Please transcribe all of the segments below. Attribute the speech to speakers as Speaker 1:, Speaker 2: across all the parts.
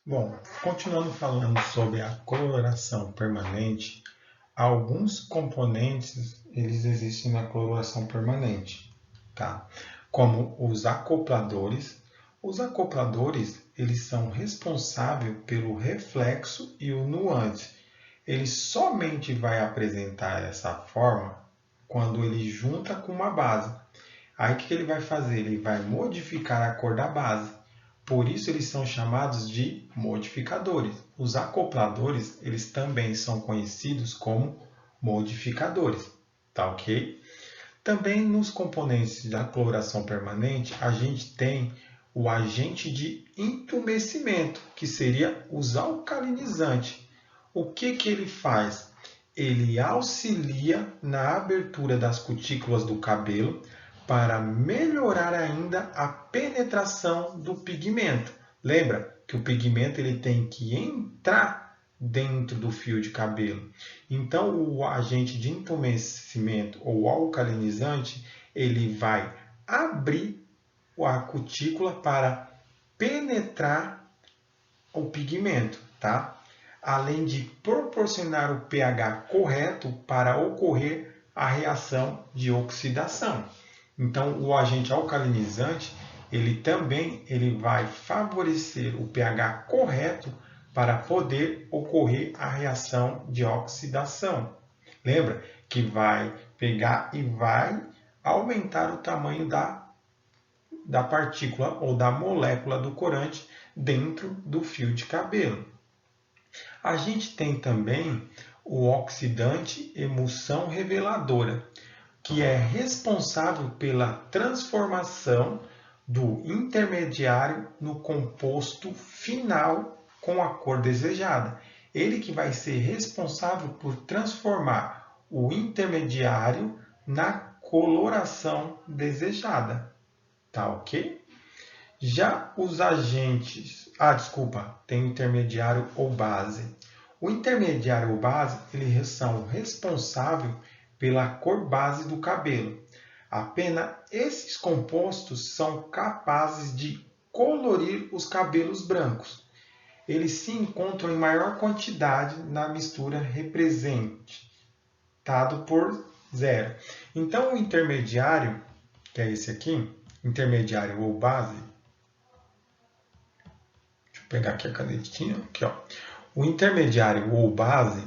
Speaker 1: Bom, continuando falando sobre a coloração permanente, alguns componentes eles existem na coloração permanente, tá? Como os acopladores. Os acopladores eles são responsáveis pelo reflexo e o nuance. Ele somente vai apresentar essa forma quando ele junta com uma base. Aí o que ele vai fazer? Ele vai modificar a cor da base. Por isso eles são chamados de modificadores. Os acopladores, eles também são conhecidos como modificadores, tá ok? Também nos componentes da coloração permanente, a gente tem o agente de entumecimento, que seria os alcalinizantes. O que ele faz? Ele auxilia na abertura das cutículas do cabelo para melhorar ainda a penetração do pigmento. Lembra que o pigmento ele tem que entrar dentro do fio de cabelo. Então, o agente de entumecimento ou alcalinizante, ele vai abrir a cutícula para penetrar o pigmento, tá? Além de proporcionar o pH correto para ocorrer a reação de oxidação. Então, o agente alcalinizante, ele vai favorecer o pH correto para poder ocorrer a reação de oxidação. Lembra que vai pegar e vai aumentar o tamanho da partícula ou da molécula do corante dentro do fio de cabelo. A gente tem também o oxidante emulsão reveladora, que é responsável pela transformação do intermediário no composto final com a cor desejada. Ele que vai ser responsável por transformar o intermediário na coloração desejada. Tá ok? Já os agentes... desculpa, tem o intermediário ou base. O intermediário ou base, eles são responsáveis pela cor base do cabelo. Apenas esses compostos são capazes de colorir os cabelos brancos. Eles se encontram em maior quantidade na mistura representado por zero. Então, o intermediário, que é esse aqui, intermediário ou base, deixa eu pegar aqui a canetinha, aqui, ó. O intermediário ou base,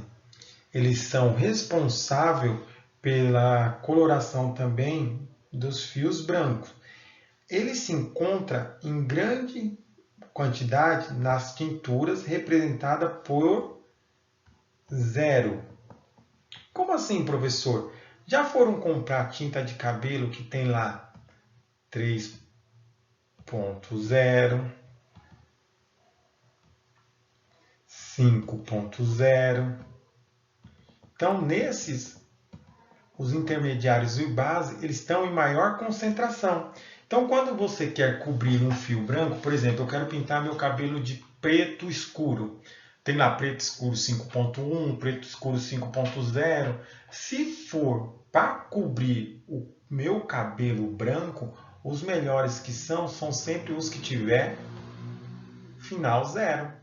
Speaker 1: eles são responsáveis pela coloração também dos fios brancos. Ele se encontra em grande quantidade nas tinturas representadas por zero. Como assim, professor? Já foram comprar tinta de cabelo que tem lá 3.0, 5.0? Então, nesses, os intermediários e base, eles estão em maior concentração. Então, quando você quer cobrir um fio branco, por exemplo, eu quero pintar meu cabelo de preto escuro. Tem lá preto escuro 5.1, preto escuro 5.0. Se for para cobrir o meu cabelo branco, os melhores que são sempre os que tiver final zero,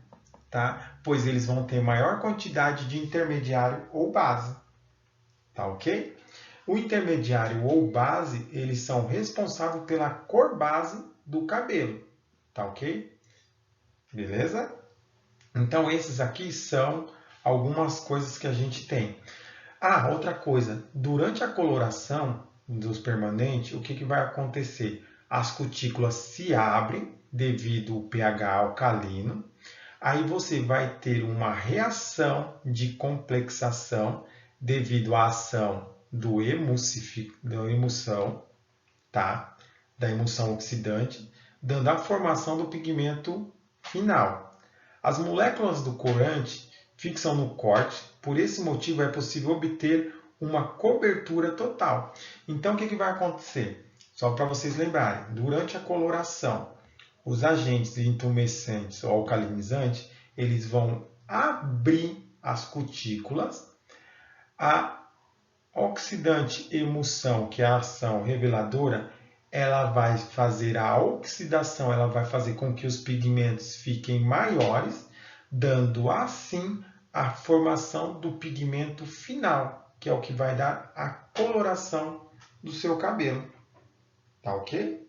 Speaker 1: tá? Pois eles vão ter maior quantidade de intermediário ou base, tá ok? O intermediário ou base, eles são responsáveis pela cor base do cabelo, tá ok? Beleza? Então, esses aqui são algumas coisas que a gente tem. Outra coisa, durante a coloração dos permanentes, o que vai acontecer? As cutículas se abrem devido ao pH alcalino, aí você vai ter uma reação de complexação devido à ação da emulsão, tá? Da emulsão oxidante, dando a formação do pigmento final. As moléculas do corante fixam no corte, por esse motivo é possível obter uma cobertura total. Então, o que vai acontecer? Só para vocês lembrarem, durante a coloração, os agentes intumescentes ou alcalinizantes, eles vão abrir as cutículas. A oxidante emulsão, que é a ação reveladora, ela vai fazer a oxidação, ela vai fazer com que os pigmentos fiquem maiores, dando assim a formação do pigmento final, que é o que vai dar a coloração do seu cabelo. Tá ok?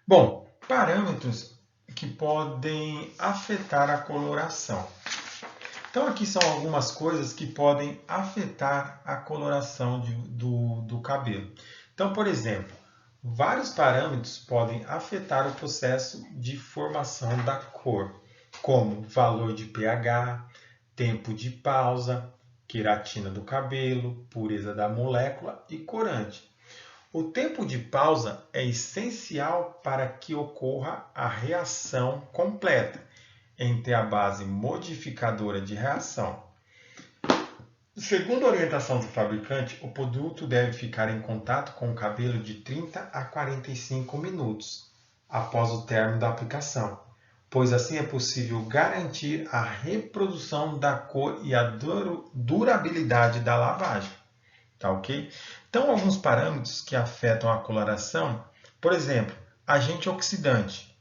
Speaker 1: Bom, parâmetros que podem afetar a coloração. Então, aqui são algumas coisas que podem afetar a coloração do cabelo. Então, por exemplo, vários parâmetros podem afetar o processo de formação da cor, como valor de pH, tempo de pausa, queratina do cabelo, pureza da molécula e corante. O tempo de pausa é essencial para que ocorra a reação completa entre a base modificadora de reação. Segundo a orientação do fabricante, o produto deve ficar em contato com o cabelo de 30 a 45 minutos após o término da aplicação, pois assim é possível garantir a reprodução da cor e a durabilidade da lavagem. Tá ok? Então, alguns parâmetros que afetam a coloração, por exemplo, agente oxidante.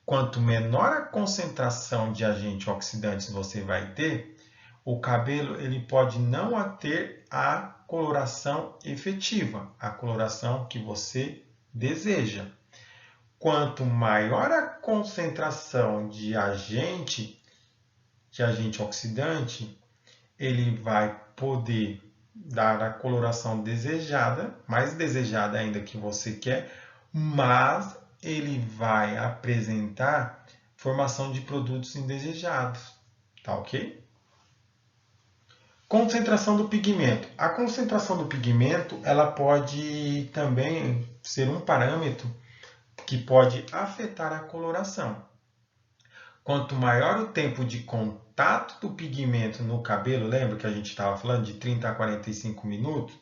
Speaker 1: Quanto menor a concentração de agentes oxidantes você vai ter, o cabelo ele pode não ter a coloração efetiva, a coloração que você deseja. Quanto maior a concentração de agente oxidante, ele vai poder dar a coloração desejada, mais desejada ainda que você quer, mas ele vai apresentar formação de produtos indesejados, tá ok? Concentração do pigmento. A concentração do pigmento, ela pode também ser um parâmetro que pode afetar a coloração. Quanto maior o tempo de contato do pigmento no cabelo, lembra que a gente estava falando de 30 a 45 minutos?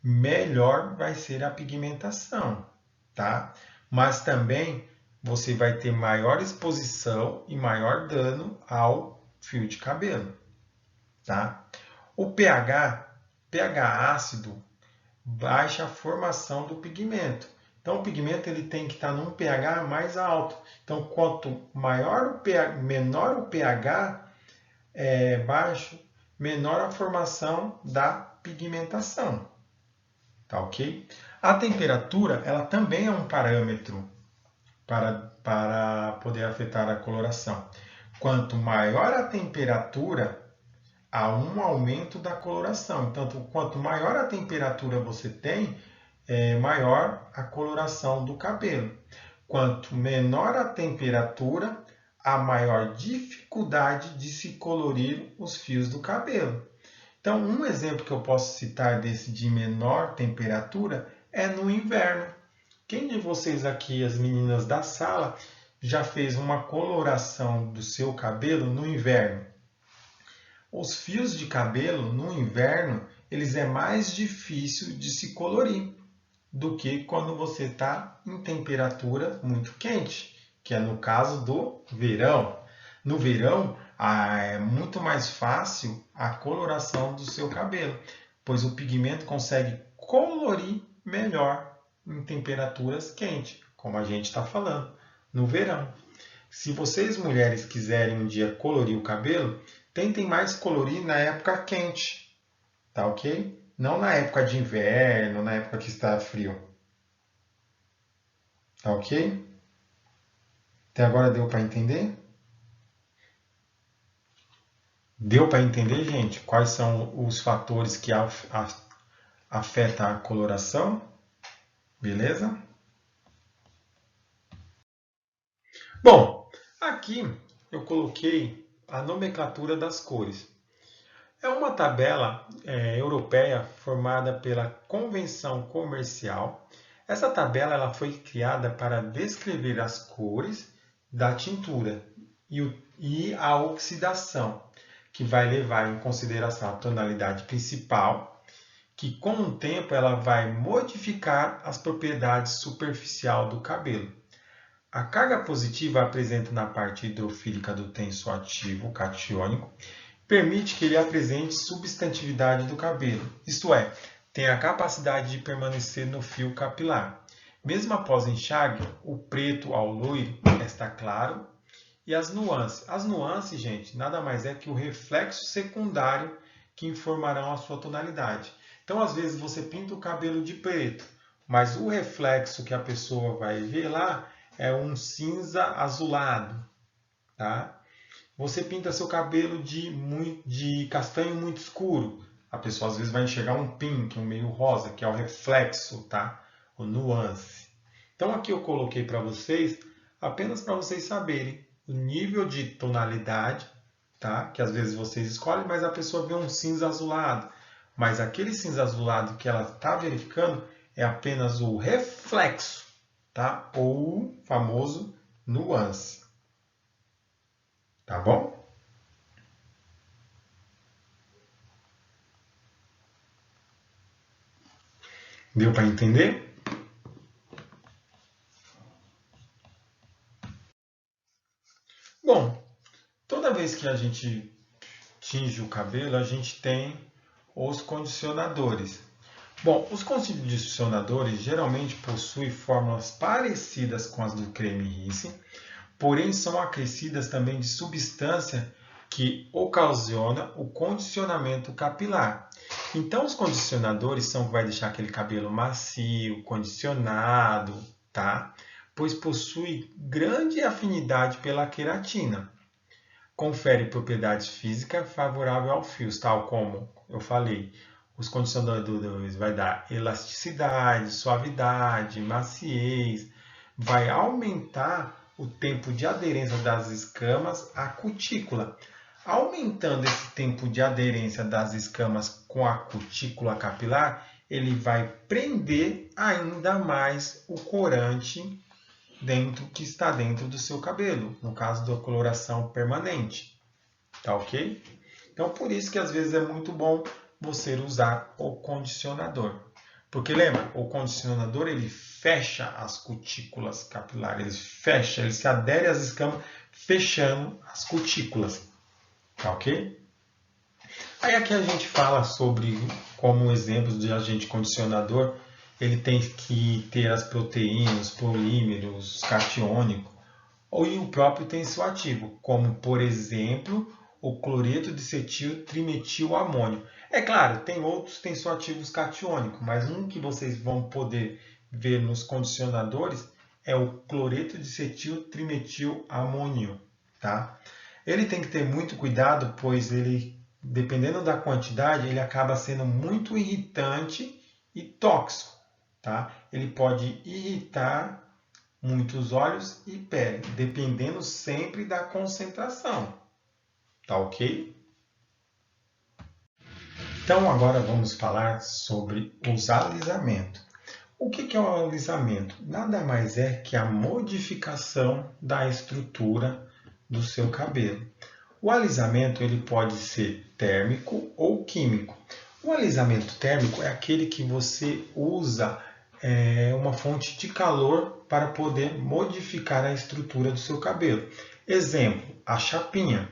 Speaker 1: Melhor vai ser a pigmentação, tá? Mas também você vai ter maior exposição e maior dano ao fio de cabelo, tá? O pH ácido, baixa a formação do pigmento. Então, o pigmento ele tem que estar num pH mais alto. Então, quanto maior o pH, menor o pH baixo, menor a formação da pigmentação. Tá ok? A temperatura, ela também é um parâmetro para poder afetar a coloração. Quanto maior a temperatura, há um aumento da coloração. Então, quanto maior a temperatura você tem, maior a coloração do cabelo. Quanto menor a temperatura, há maior dificuldade de se colorir os fios do cabelo. Então, um exemplo que eu posso citar desse de menor temperatura é no inverno. Quem de vocês aqui, as meninas da sala, já fez uma coloração do seu cabelo no inverno? Os fios de cabelo no inverno, eles é mais difícil de se colorir do que quando você está em temperatura muito quente, que é no caso do verão. No verão, é muito mais fácil a coloração do seu cabelo, pois o pigmento consegue colorir melhor em temperaturas quentes, como a gente está falando, no verão. Se vocês mulheres quiserem um dia colorir o cabelo, tentem mais colorir na época quente, tá ok? Não na época de inverno, na época que está frio. Tá ok? Até agora deu para entender? Deu para entender, gente, quais são os fatores que afetam a coloração? Beleza? Bom, aqui eu coloquei a nomenclatura das cores. É uma tabela europeia formada pela Convenção Comercial. Essa tabela ela foi criada para descrever as cores da tintura e a oxidação, que vai levar em consideração a tonalidade principal, que com o tempo ela vai modificar as propriedades superficial do cabelo. A carga positiva apresenta na parte hidrofílica do tensoativo catiônico, permite que ele apresente substantividade do cabelo, isto é, tem a capacidade de permanecer no fio capilar. Mesmo após enxágue, o preto ao loiro está claro. E as nuances? As nuances, gente, nada mais é que o reflexo secundário que informarão a sua tonalidade. Então, às vezes, você pinta o cabelo de preto, mas o reflexo que a pessoa vai ver lá é um cinza azulado, tá? Você pinta seu cabelo de castanho muito escuro. A pessoa às vezes vai enxergar um pink, um meio rosa, que é o reflexo, tá? O nuance. Então aqui eu coloquei para vocês, apenas para vocês saberem o nível de tonalidade, tá? Que às vezes vocês escolhem, mas a pessoa vê um cinza azulado. Mas aquele cinza azulado que ela está verificando é apenas o reflexo, tá? Ou o famoso nuance. Tá bom? Deu para entender? Bom, toda vez que a gente tinge o cabelo, a gente tem os condicionadores. Bom, os condicionadores geralmente possuem fórmulas parecidas com as do creme Rinse, porém são acrescidas também de substância que ocasiona o condicionamento capilar. Então, os condicionadores são que vai deixar aquele cabelo macio, condicionado, tá? Pois possui grande afinidade pela queratina. Confere propriedades físicas favoráveis ao fio, tal como eu falei. Os condicionadores vai dar elasticidade, suavidade, maciez, vai aumentar o tempo de aderência das escamas à cutícula. Aumentando esse tempo de aderência das escamas com a cutícula capilar, ele vai prender ainda mais o corante que está dentro do seu cabelo, no caso da coloração permanente. Tá ok? Então, por isso que às vezes é muito bom você usar o condicionador. Porque lembra, o condicionador ele fecha as cutículas capilares, ele se adere às escamas, fechando as cutículas. Tá ok? Aí aqui a gente fala sobre, como exemplos de agente condicionador, ele tem que ter as proteínas, polímeros, catiônico, e o próprio tensioativo, como por exemplo o cloreto de cetil trimetilamônio. É claro, tem outros tensioativos catiônicos, mas um que vocês vão poder ver nos condicionadores é o cloreto de cetil trimetilamônio, tá? Ele tem que ter muito cuidado, pois ele, dependendo da quantidade, ele acaba sendo muito irritante e tóxico, tá? Ele pode irritar muito os olhos e pele, dependendo sempre da concentração, tá ok? Então agora vamos falar sobre os alisamentos. O que é o alisamento? Nada mais é que a modificação da estrutura do seu cabelo. O alisamento ele pode ser térmico ou químico. O alisamento térmico é aquele que você usa uma fonte de calor para poder modificar a estrutura do seu cabelo. Exemplo, a chapinha.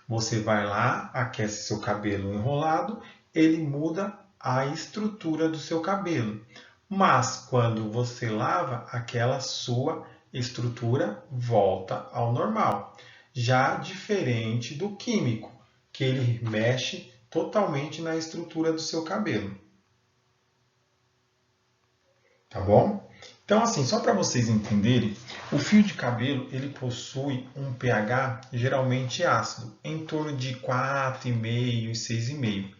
Speaker 1: Você vai lá, aquece seu cabelo enrolado, ele muda a estrutura do seu cabelo. Mas quando você lava, aquela sua estrutura volta ao normal. Já diferente do químico, que ele mexe totalmente na estrutura do seu cabelo. Tá bom? Então, assim, só para vocês entenderem, o fio de cabelo ele possui um pH geralmente ácido, em torno de 4,5 e 6,5.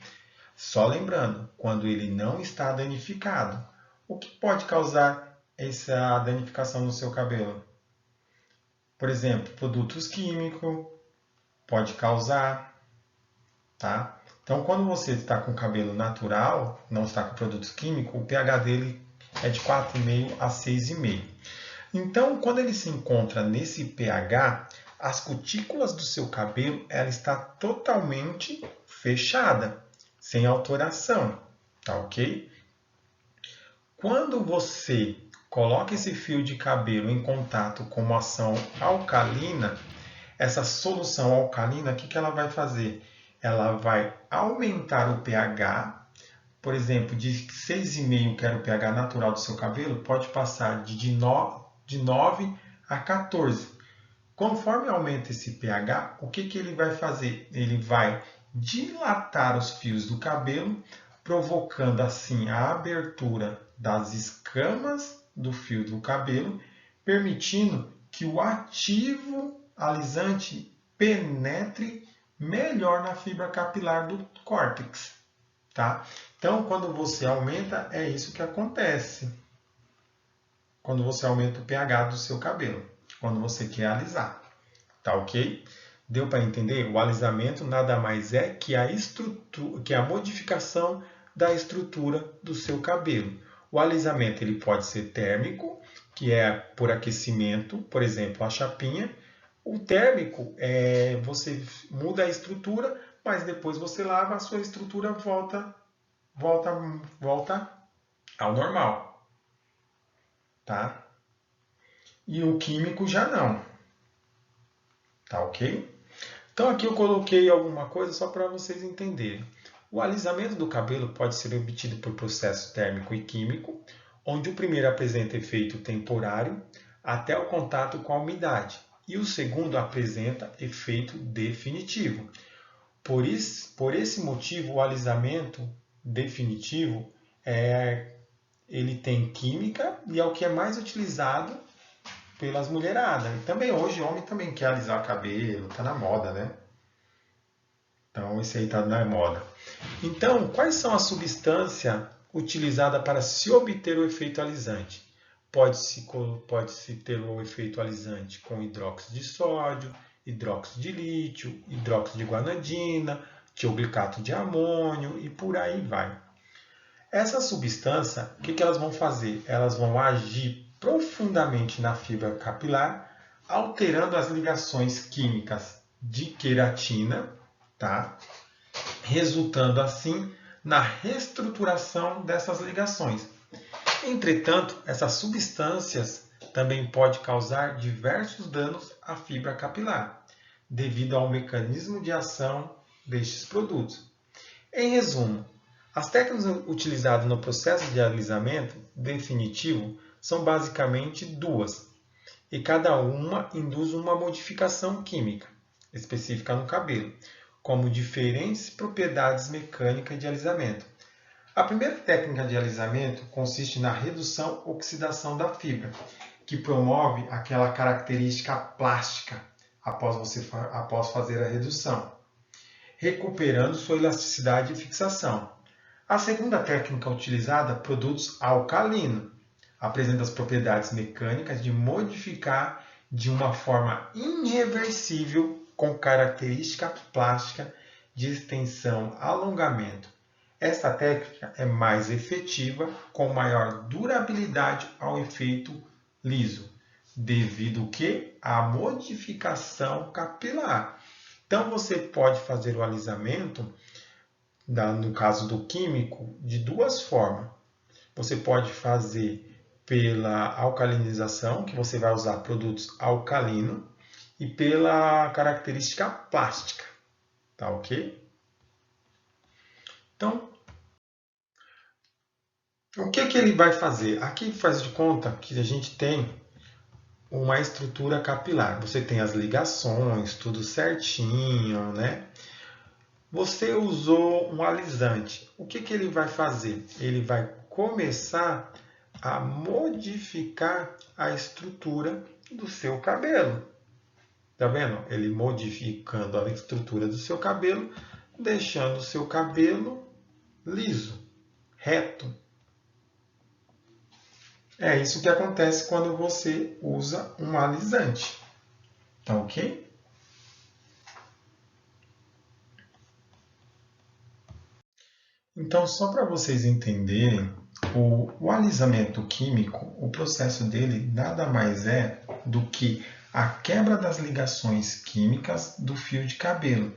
Speaker 1: Só lembrando, quando ele não está danificado. O que pode causar essa danificação no seu cabelo? Por exemplo, produtos químicos pode causar, tá? Então, quando você está com cabelo natural, não está com produtos químicos, o pH dele é de 4,5 a 6,5. Então, quando ele se encontra nesse pH, as cutículas do seu cabelo ela está totalmente fechada, sem alteração, tá ok? Quando você coloca esse fio de cabelo em contato com uma ação alcalina, essa solução alcalina, o que ela vai fazer? Ela vai aumentar o pH, por exemplo, de 6,5, que era o pH natural do seu cabelo, pode passar de 9 a 14. Conforme aumenta esse pH, o que ele vai fazer? Ele vai dilatar os fios do cabelo, provocando assim a abertura das escamas do fio do cabelo, permitindo que o ativo alisante penetre melhor na fibra capilar do córtex. Tá? Então, quando você aumenta, é isso que acontece. Quando você aumenta o pH do seu cabelo, quando você quer alisar. Tá ok? Deu para entender? O alisamento nada mais é que a modificação da estrutura do seu cabelo. O alisamento ele pode ser térmico, que é por aquecimento, por exemplo, a chapinha. O térmico é você muda a estrutura, mas depois você lava, a sua estrutura volta ao normal, tá? E o químico já não, tá ok? Então aqui eu coloquei alguma coisa só para vocês entenderem. O alisamento do cabelo pode ser obtido por processo térmico e químico, onde o primeiro apresenta efeito temporário até o contato com a umidade, e o segundo apresenta efeito definitivo. Por esse motivo, o alisamento definitivo ele tem química e é o que é mais utilizado pelas mulheradas. E também hoje o homem também quer alisar cabelo, tá na moda, né? Então esse aí tá na moda. Então, quais são as substâncias utilizadas para se obter o efeito alisante? Pode-se ter o efeito alisante com hidróxido de sódio, hidróxido de lítio, hidróxido de guanidina, tioglicato de amônio e por aí vai. Essa substância, o que elas vão fazer? Elas vão agir profundamente na fibra capilar, alterando as ligações químicas de queratina, tá? Resultando assim na reestruturação dessas ligações. Entretanto, essas substâncias também podem causar diversos danos à fibra capilar, devido ao mecanismo de ação destes produtos. Em resumo, as técnicas utilizadas no processo de alisamento definitivo são basicamente duas, e cada uma induz uma modificação química específica no cabelo, como diferentes propriedades mecânicas de alisamento. A primeira técnica de alisamento consiste na redução-oxidação da fibra, que promove aquela característica plástica após fazer a redução, recuperando sua elasticidade e fixação. A segunda técnica utilizada, produtos alcalinos, apresenta as propriedades mecânicas de modificar de uma forma irreversível com característica plástica de extensão, alongamento. Esta técnica é mais efetiva, com maior durabilidade ao efeito liso, devido à modificação capilar. Então você pode fazer o alisamento, no caso do químico, de duas formas. Você pode fazer pela alcalinização, que você vai usar produtos alcalinos, e pela característica plástica, tá ok? Então, o que ele vai fazer? Aqui faz de conta que a gente tem uma estrutura capilar. Você tem as ligações, tudo certinho, né? Você usou um alisante. O que ele vai fazer? Ele vai começar a modificar a estrutura do seu cabelo. Tá vendo? Ele modificando a estrutura do seu cabelo, deixando o seu cabelo liso, reto. É isso que acontece quando você usa um alisante. Tá ok? Então, só para vocês entenderem, o alisamento químico, o processo dele nada mais é do que a quebra das ligações químicas do fio de cabelo.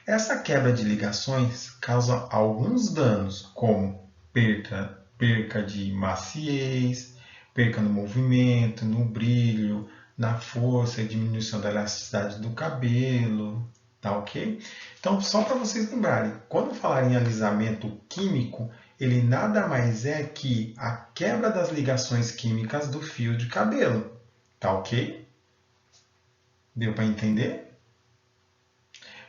Speaker 1: Essa quebra de ligações causa alguns danos, como perca de maciez, perca no movimento, no brilho, na força e diminuição da elasticidade do cabelo, tá ok? Então, só para vocês lembrarem, quando falar em alisamento químico, ele nada mais é que a quebra das ligações químicas do fio de cabelo, tá ok? Deu para entender?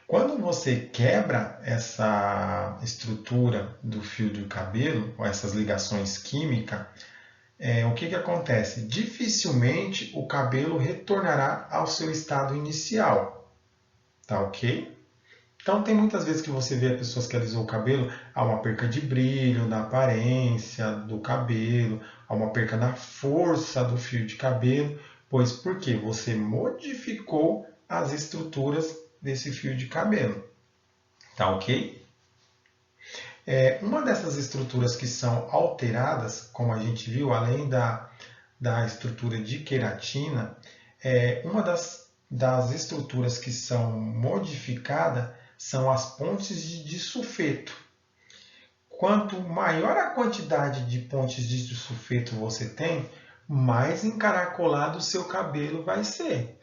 Speaker 1: Quando você quebra essa estrutura do fio de cabelo, ou essas ligações químicas, o que acontece? Dificilmente o cabelo retornará ao seu estado inicial, tá ok? Então tem muitas vezes que você vê pessoas que alisou o cabelo, há uma perca de brilho na aparência do cabelo, há uma perca na força do fio de cabelo, pois porque você modificou as estruturas desse fio de cabelo, tá ok? Uma dessas estruturas que são alteradas, como a gente viu, além da estrutura de queratina, uma das estruturas que são modificadas são as pontes de disulfeto. Quanto maior a quantidade de pontes de disulfeto você tem, mais encaracolado o seu cabelo vai ser.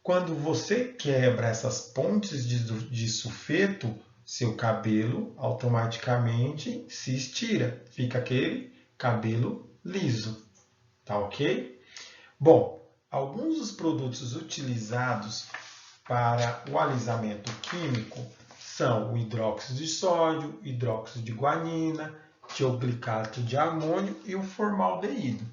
Speaker 1: Quando você quebra essas pontes de sulfeto, seu cabelo automaticamente se estira, fica aquele cabelo liso, tá ok? Bom, alguns dos produtos utilizados para o alisamento químico são o hidróxido de sódio, hidróxido de guanina, tioglicato de amônio e o formaldeído.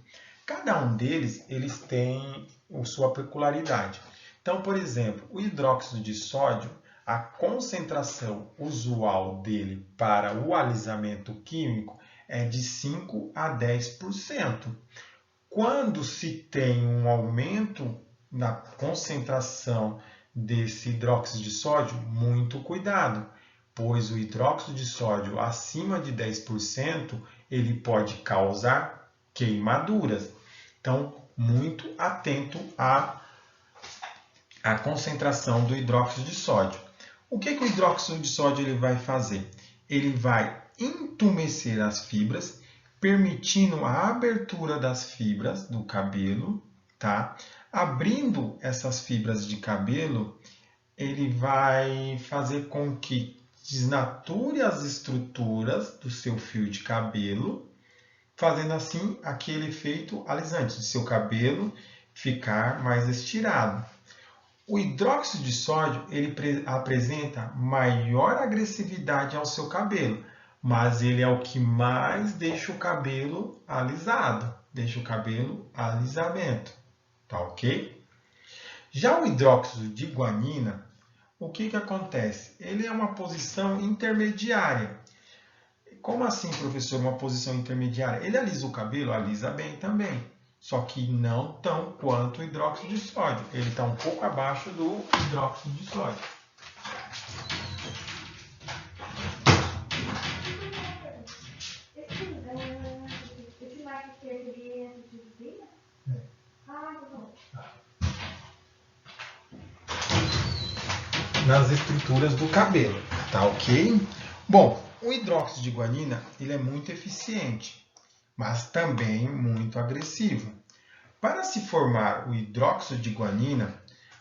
Speaker 1: Cada um deles eles tem a sua peculiaridade. Então, por exemplo, o hidróxido de sódio, a concentração usual dele para o alisamento químico é de 5 a 10%. Quando se tem um aumento na concentração desse hidróxido de sódio, muito cuidado, pois o hidróxido de sódio acima de 10% ele pode causar queimaduras. Então, muito atento à concentração do hidróxido de sódio. O que o hidróxido de sódio ele vai fazer? Ele vai entumecer as fibras, permitindo a abertura das fibras do cabelo, tá? Abrindo essas fibras de cabelo, ele vai fazer com que desnature as estruturas do seu fio de cabelo, fazendo assim aquele efeito alisante de seu cabelo ficar mais estirado. O hidróxido de sódio ele apresenta maior agressividade ao seu cabelo, mas ele é o que mais deixa o cabelo alisado, deixa o cabelo alisamento, tá ok? Já o hidróxido de guanina, o que acontece? Ele é uma posição intermediária. Como assim, professor, uma posição intermediária? Ele alisa o cabelo? Alisa bem também. Só que não tão quanto o hidróxido de sódio. Ele está um pouco abaixo do hidróxido de sódio. Nas estruturas do cabelo, tá ok? Bom, o hidróxido de guanina ele é muito eficiente, mas também muito agressivo. Para se formar o hidróxido de guanina,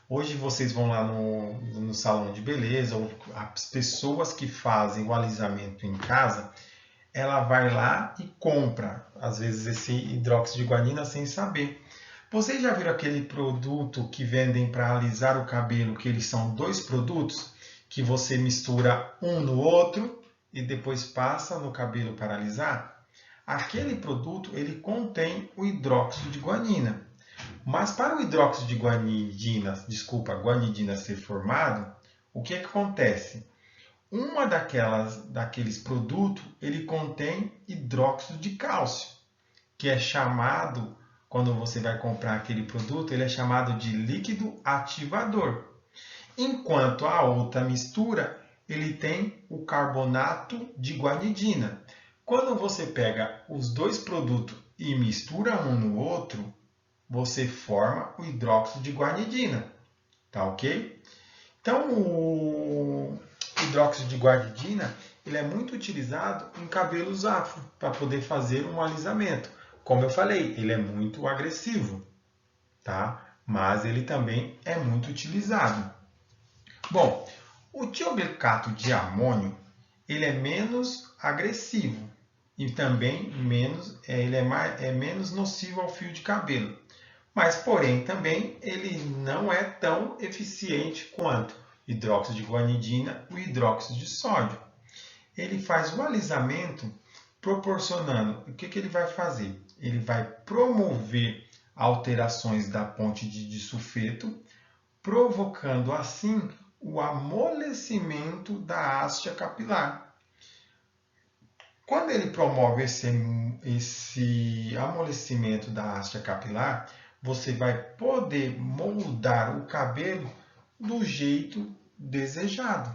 Speaker 1: hoje vocês vão lá no salão de beleza, ou as pessoas que fazem o alisamento em casa, ela vai lá e compra, às vezes, esse hidróxido de guanina sem saber. Vocês já viram aquele produto que vendem para alisar o cabelo, que eles são dois produtos, que você mistura um no outro e depois passa no cabelo para alisar? Aquele produto ele contém o hidróxido de guanina. Mas para o hidróxido de guanidina ser formado, o que acontece? Uma daqueles produtos ele contém hidróxido de cálcio, que é chamado, quando você vai comprar aquele produto, ele é chamado de líquido ativador. Enquanto a outra mistura, ele tem o carbonato de guanidina. Quando você pega os dois produtos e mistura um no outro, você forma o hidróxido de guanidina, tá ok? Então, o hidróxido de guanidina ele é muito utilizado em cabelos afro para poder fazer um alisamento. Como eu falei, ele é muito agressivo, tá? Mas ele também é muito utilizado. Bom, o tioglicato de amônio ele é menos agressivo e também é menos nocivo ao fio de cabelo. Mas, porém, também ele não é tão eficiente quanto hidróxido de guanidina e o hidróxido de sódio. Ele faz o alisamento proporcionando, o que ele vai fazer? Ele vai promover alterações da ponte de disulfeto, provocando assim o amolecimento da haste capilar. Quando ele promove esse amolecimento da haste capilar, você vai poder moldar o cabelo do jeito desejado,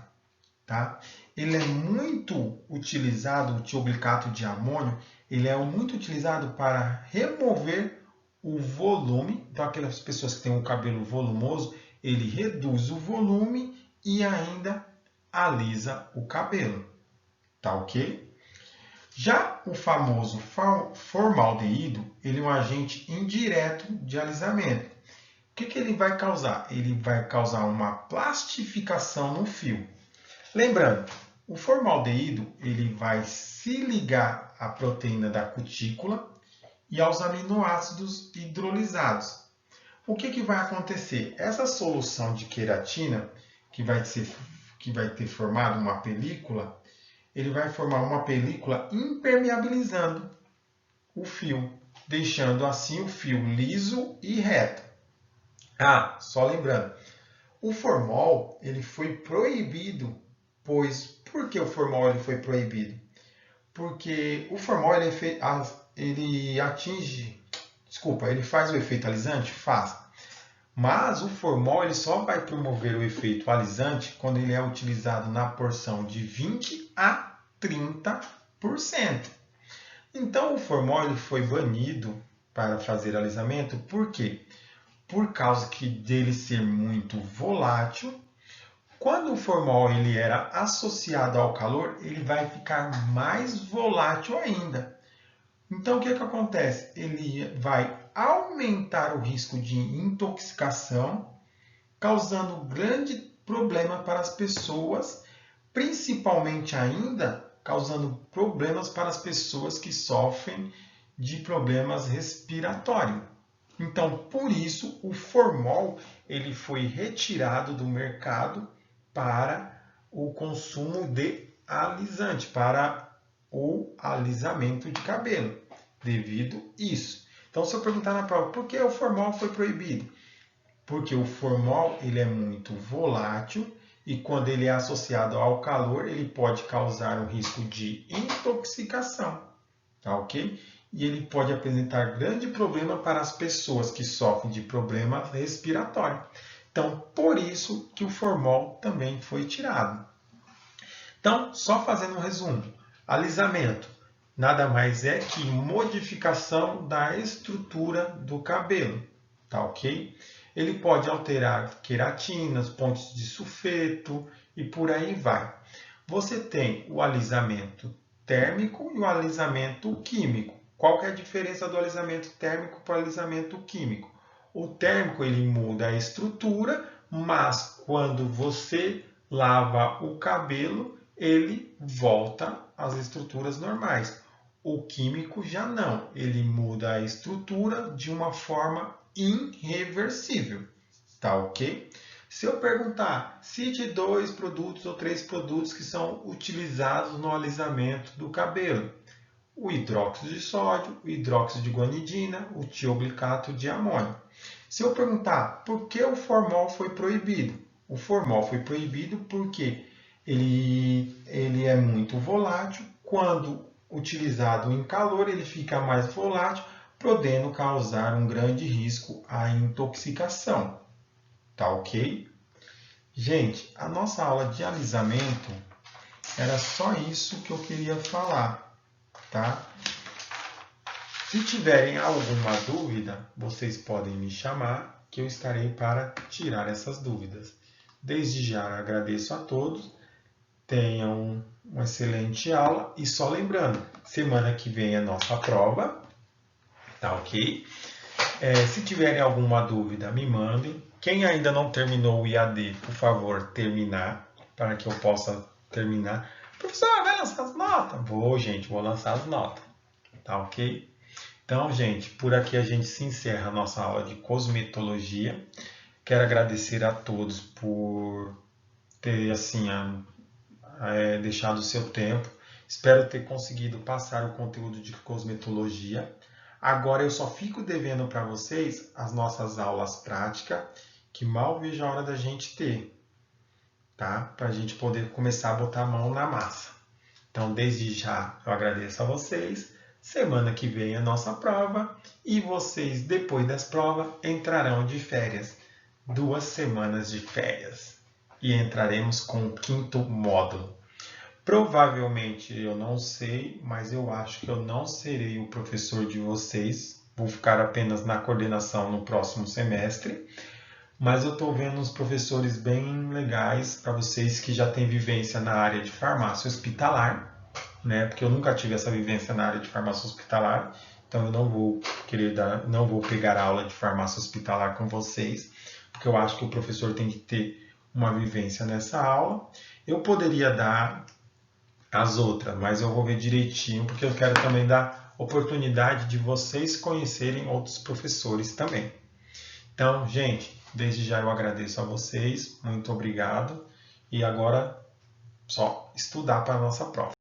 Speaker 1: tá? Ele é muito utilizado, o tioglicato de amônio, ele é muito utilizado para remover o volume. Então, aquelas pessoas que têm um cabelo volumoso, ele reduz o volume e ainda alisa o cabelo, tá ok? Já o famoso formaldeído, ele é um agente indireto de alisamento. O que ele vai causar? Ele vai causar uma plastificação no fio. Lembrando, o formaldeído ele vai se ligar à proteína da cutícula e aos aminoácidos hidrolisados. O que vai acontecer? Essa solução de queratina, que vai ter formado uma película, ele vai formar uma película impermeabilizando o fio, deixando assim o fio liso e reto. Ah, só lembrando, o formol ele foi proibido, por que o formol ele foi proibido? Porque o formol ele faz o efeito alisante? Faz. Mas o formol ele só vai promover o efeito alisante quando ele é utilizado na porção de 20 a 30%. Então o formol ele foi banido para fazer alisamento, por quê? Por causa dele ser muito volátil. Quando o formol ele era associado ao calor, ele vai ficar mais volátil ainda. Então o que acontece? Ele vai aumentar o risco de intoxicação, causando grande problema para as pessoas, principalmente ainda causando problemas para as pessoas que sofrem de problemas respiratórios. Então, por isso, o formol ele foi retirado do mercado para o consumo de alisante, para o alisamento de cabelo, devido a isso. Então, se eu perguntar na prova, por que o formol foi proibido? Porque o formol ele é muito volátil e quando ele é associado ao calor, ele pode causar um risco de intoxicação, tá ok? E ele pode apresentar grande problema para as pessoas que sofrem de problema respiratório. Então, por isso que o formol também foi tirado. Então, só fazendo um resumo, alisamento nada mais é que modificação da estrutura do cabelo, tá ok? Ele pode alterar queratinas, pontes de sulfeto e por aí vai. Você tem o alisamento térmico e o alisamento químico. Qual que é a diferença do alisamento térmico para o alisamento químico? O térmico ele muda a estrutura, mas quando você lava o cabelo, ele volta às estruturas normais. O químico já não, ele muda a estrutura de uma forma irreversível, tá ok? Se eu perguntar, cite 2 produtos ou 3 produtos que são utilizados no alisamento do cabelo. O hidróxido de sódio, o hidróxido de guanidina, o tioglicato de amônio. Se eu perguntar por que o formol foi proibido? O formol foi proibido porque ele é muito volátil. Quando utilizado em calor, ele fica mais volátil, podendo causar um grande risco à intoxicação. Tá ok? Gente, a nossa aula de alisamento Era só isso que eu queria falar, tá? Se tiverem alguma dúvida, vocês podem me chamar, que eu estarei para tirar essas dúvidas. Desde já agradeço a todos, tenham uma excelente aula e só lembrando, semana que vem é nossa prova, tá ok? Se tiverem alguma dúvida, me mandem. Quem ainda não terminou o IAD, por favor, terminar, para que eu possa terminar. Professor, vai lançar as notas? Vou, gente, vou lançar as notas, tá ok? Então, gente, por aqui a gente se encerra a nossa aula de cosmetologia. Quero agradecer a todos por ter assim, deixado o seu tempo. Espero ter conseguido passar o conteúdo de cosmetologia. Agora eu só fico devendo para vocês as nossas aulas práticas, que mal vejo a hora da gente ter, tá? Para a gente poder começar a botar a mão na massa. Então, desde já, eu agradeço a vocês. Semana que vem é a nossa prova e vocês, depois das provas, entrarão de férias. 2 semanas de férias. E entraremos com o 5º módulo. Provavelmente, eu não sei, mas eu acho que eu não serei o professor de vocês. Vou ficar apenas na coordenação no próximo semestre. Mas eu estou vendo uns professores bem legais para vocês que já têm vivência na área de farmácia hospitalar, né? Porque eu nunca tive essa vivência na área de farmácia hospitalar, então eu não vou não vou pegar aula de farmácia hospitalar com vocês, porque eu acho que o professor tem que ter uma vivência nessa aula. Eu poderia dar as outras, mas eu vou ver direitinho, porque eu quero também dar oportunidade de vocês conhecerem outros professores também. Então, gente, desde já eu agradeço a vocês, muito obrigado, e agora só estudar para a nossa prova.